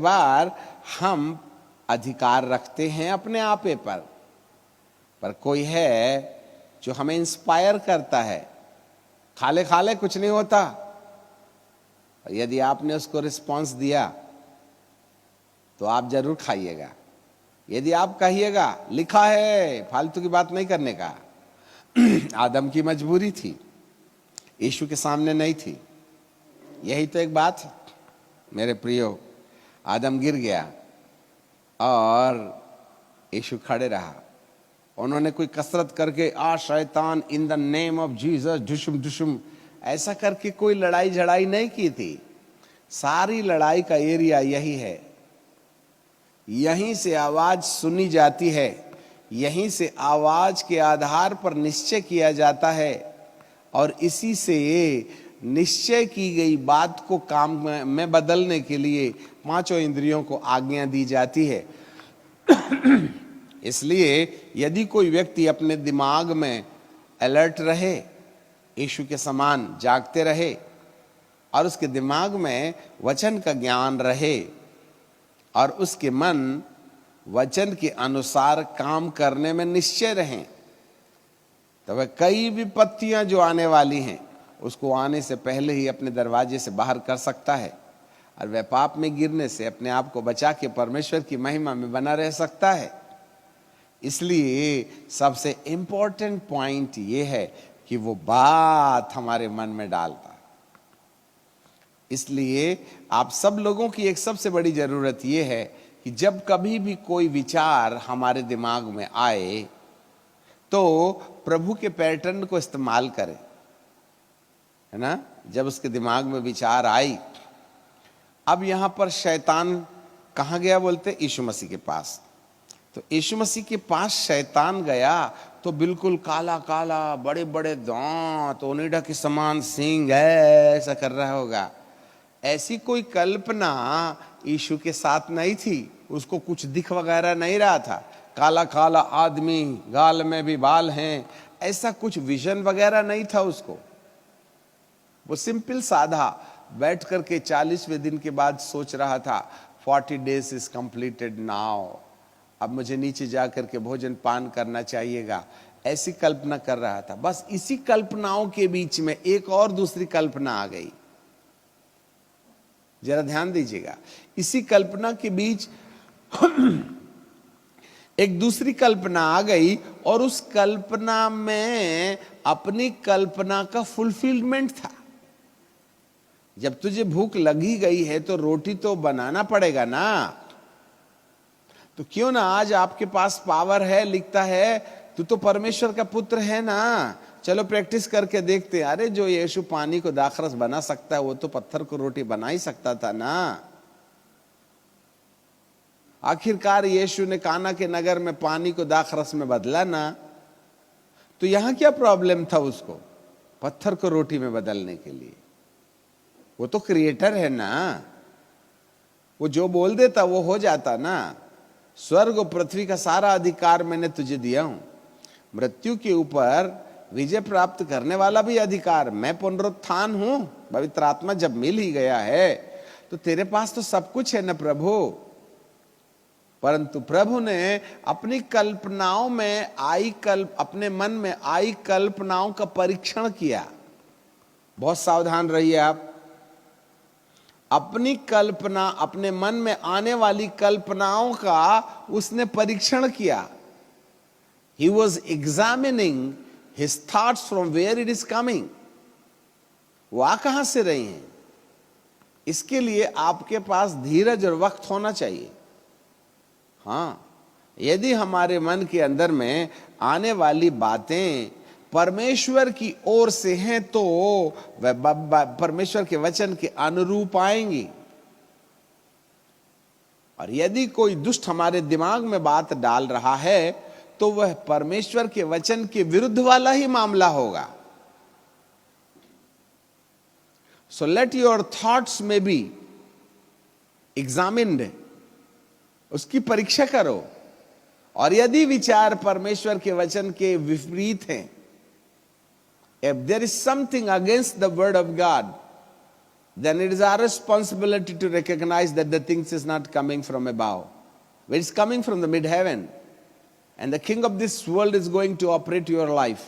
बार हम अधिकार रखते हैं अपने आपे पर कोई है जो हमें इंस्पायर करता है। खाले खाले कुछ नहीं होता, यदि आपने उसको रिस्पॉन्स दिया तो आप जरूर खाइएगा। यदि आप कहिएगा, लिखा है, फालतू की बात नहीं करने का। आदम की मजबूरी थी, यीशु के सामने नहीं थी। यही तो एक बात है मेरे प्रियो। आदम गिर गया और यीशु खड़े रहा। उन्होंने कोई कसरत करके शैतान in the name of Jesus ढुशुम ढुशुम ऐसा करके कोई लड़ाई झड़ाई नहीं की थी। सारी लड़ाई का एरिया यही है, यहीं से आवाज सुनी जाती है, यहीं से आवाज के आधार पर निश्चय किया जाता है और इसी से निश्चय की गई बात को काम में बदलने के लिए पांचों इंद्रियों को आज्ञा दी जाती है। इसलिए यदि कोई व्यक्ति अपने दिमाग में अलर्ट रहे, यीशु के समान जागते रहे और उसके दिमाग में वचन का ज्ञान रहे और उसके मन वचन के अनुसार काम करने में निश्चय रहें, तो वह कई विपत्तियां जो आने वाली हैं उसको आने से पहले ही अपने दरवाजे से बाहर कर सकता है और वह पाप में गिरने से अपने आप को बचा के परमेश्वर की महिमा में बना रह सकता है। इसलिए सबसे इंपॉर्टेंट पॉइंट ये है कि वो बात हमारे मन में डालता। इसलिए आप सब लोगों की एक सबसे बड़ी जरूरत ये है कि जब कभी भी कोई विचार हमारे दिमाग में आए तो प्रभु के पैटर्न को इस्तेमाल करें, है ना। जब उसके दिमाग में विचार आई, अब यहां पर शैतान कहां गया बोलते, यीशु मसीह के पास। तो यीशु मसीह के पास शैतान गया तो बिल्कुल काला काला, बड़े बड़े दांत, ओनिडा के समान सींग ऐसा कर रहा होगा। ऐसी कोई कल्पना यीशु के साथ नहीं थी, उसको कुछ दिख वगैरह नहीं रहा था। काला काला आदमी, गाल में भी बाल हैं, ऐसा कुछ विजन वगैरह नहीं था उसको। वो सिंपल साधा बैठ करके 40वें दिन के बाद सोच रहा था 40 days इज कंप्लीटेड नाउ, अब मुझे नीचे जा करके भोजन पान करना चाहिएगा, ऐसी कल्पना कर रहा था। बस इसी कल्पनाओं के बीच में एक और दूसरी कल्पना आ गई। जरा ध्यान दीजिएगा, इसी कल्पना के बीच एक दूसरी कल्पना आ गई और उस कल्पना में अपनी कल्पना का फुलफिलमेंट था। जब तुझे भूख लगी गई है तो रोटी तो बनाना पड़ेगा ना। तो क्यों ना आज आपके पास पावर है, लिखता है तू तो परमेश्वर का पुत्र है ना, चलो प्रैक्टिस करके देखते हैं। अरे जो यीशु पानी को दाखरस बना सकता है वो तो पत्थर को रोटी बना ही सकता था ना। आखिरकार यीशु ने काना के नगर में पानी को दाखरस में बदला ना, तो यहां क्या प्रॉब्लम था उसको पत्थर को रोटी में बदलने के लिए? वो तो क्रिएटर है ना, वो जो बोल देता वो हो जाता ना। स्वर्ग और पृथ्वी का सारा अधिकार मैंने तुझे दिया हूं, मृत्यु के ऊपर विजय प्राप्त करने वाला भी अधिकार, मैं पुनरुत्थान हूं। पवित्र आत्मा जब मिल ही गया है तो तेरे पास तो सब कुछ है ना प्रभु। परंतु प्रभु ने अपनी कल्पनाओं में आई अपने मन में आई कल्पनाओं का परीक्षण किया। बहुत सावधान रहिए आप। अपनी कल्पना, अपने मन में आने वाली कल्पनाओं का उसने परीक्षण किया। He was examining his thoughts from where it is coming. वो आ कहां से रही हैं? इसके लिए आपके पास धीरज और वक्त होना चाहिए। हाँ, यदि हमारे मन के अंदर में आने वाली बातें परमेश्वर की ओर से हैं तो वह परमेश्वर के वचन के अनुरूप आएंगी। और यदि कोई दुष्ट हमारे दिमाग में बात डाल रहा है तो वह परमेश्वर के वचन के विरुद्ध वाला ही मामला होगा। So let your thoughts may be examined, उसकी परीक्षा करो। और यदि विचार परमेश्वर के वचन के विपरीत हैं, if there is something against the word of God, then it is our responsibility to recognize that the things is not coming from above, but it's coming from the mid-heaven. And the king of this world is going to operate your life.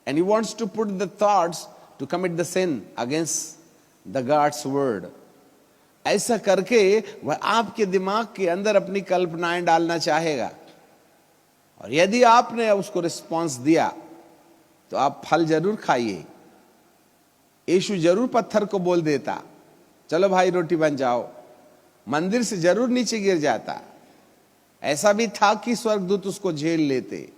And he wants to put the thoughts to commit the sin against the God's word. ऐसा करके वह आपके दिमाग के अंदर अपनी कल्पनाएं डालना चाहेगा, और यदि आपने उसको रिस्पॉन्स दिया तो आप फल जरूर खाइए। यीशु जरूर पत्थर को बोल देता, चलो भाई रोटी बन जाओ, मंदिर से जरूर नीचे गिर जाता। ऐसा भी था कि स्वर्गदूत उसको झेल लेते।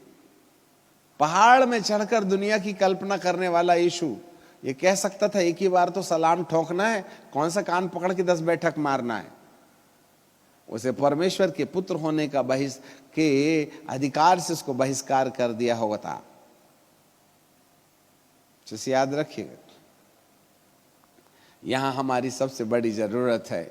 पहाड़ में चढ़कर दुनिया की कल्पना करने वाला यीशु ये कह सकता था, एक ही बार तो सलाम ठोकना है, कौन सा कान पकड़ के 10 बैठक मारना है। उसे परमेश्वर के पुत्र होने का के अधिकार से उसको बहिष्कार कर दिया होता। जिसे याद रखिएगा, यहां हमारी सबसे बड़ी जरूरत है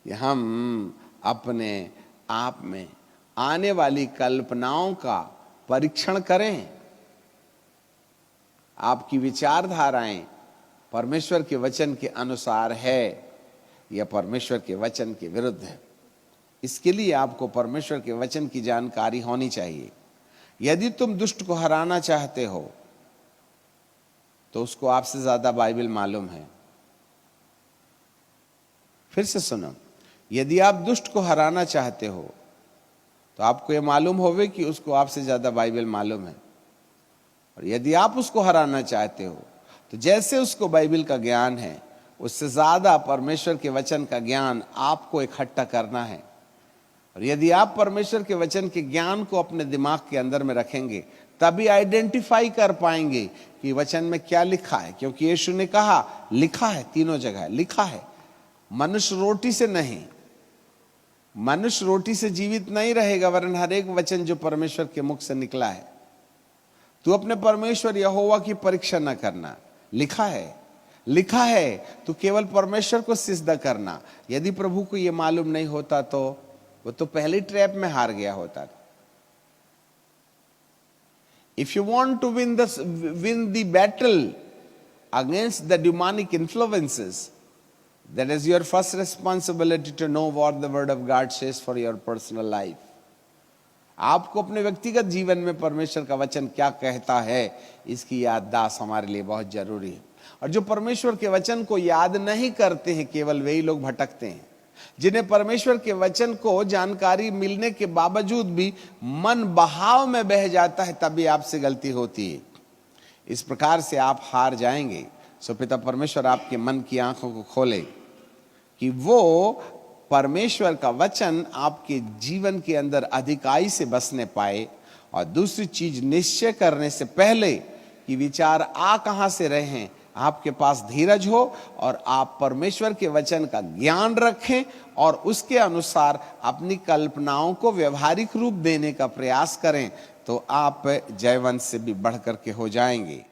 कि हम अपने आप में आने वाली कल्पनाओं का परीक्षण करें। आपकी विचारधाराएं परमेश्वर के वचन के अनुसार है या परमेश्वर के वचन के विरुद्ध है। इसके लिए आपको परमेश्वर के वचन की जानकारी होनी चाहिए। यदि तुम दुष्ट को हराना चाहते हो तो उसको आपसे ज्यादा बाइबल मालूम है। फिर से सुनो, यदि आप दुष्ट को हराना चाहते हो तो आपको यह मालूम होवे कि उसको आपसे ज्यादा बाइबल मालूम है। और यदि आप उसको हराना चाहते हो तो जैसे उसको बाइबल का ज्ञान है, उससे ज्यादा परमेश्वर के वचन का ज्ञान आपको इकट्ठा करना है। और यदि आप परमेश्वर के वचन के ज्ञान को अपने दिमाग के अंदर में रखेंगे, तभी आइडेंटिफाई कर पाएंगे कि वचन में क्या लिखा है। क्योंकि यीशु ने कहा, लिखा है, तीनों जगह लिखा है, मनुष्य रोटी से नहीं, मनुष्य रोटी से जीवित नहीं रहेगा, वरन हर एक वचन जो परमेश्वर के मुख से निकला है। तू अपने परमेश्वर यहोवा की परीक्षा न करना, लिखा है, लिखा है। तू केवल परमेश्वर को सिजदा करना। यदि प्रभु को यह मालूम नहीं होता तो वो तो पहले ट्रैप में हार गया होता। If you want to win the battle against the demonic influences, that is your first responsibility to know what the word of God says for your personal life. आपको अपने व्यक्तिगत जीवन में परमेश्वर का वचन क्या कहता है, इसकी याददाश्त हमारे लिए बहुत जरूरी है। और जो परमेश्वर के वचन को याद नहीं करते हैं, केवल वही लोग भटकते हैं। जिन्हें परमेश्वर के वचन को जानकारी मिलने के बावजूद भी मन बहाव में बह जाता है, तभी आपसे गलती होती है। इस प्रकार से आप हार जाएंगे। सो पिता परमेश्वर आपके मन की आंखों को खोले कि वो परमेश्वर का वचन आपके जीवन के अंदर अधिकाई से बसने पाए। और दूसरी चीज, निश्चय करने से पहले कि विचार आ कहां से रहे हैं, आपके पास धीरज हो और आप परमेश्वर के वचन का ज्ञान रखें और उसके अनुसार अपनी कल्पनाओं को व्यवहारिक रूप देने का प्रयास करें, तो आप जयवंत से भी बढ़कर के हो जाएंगे।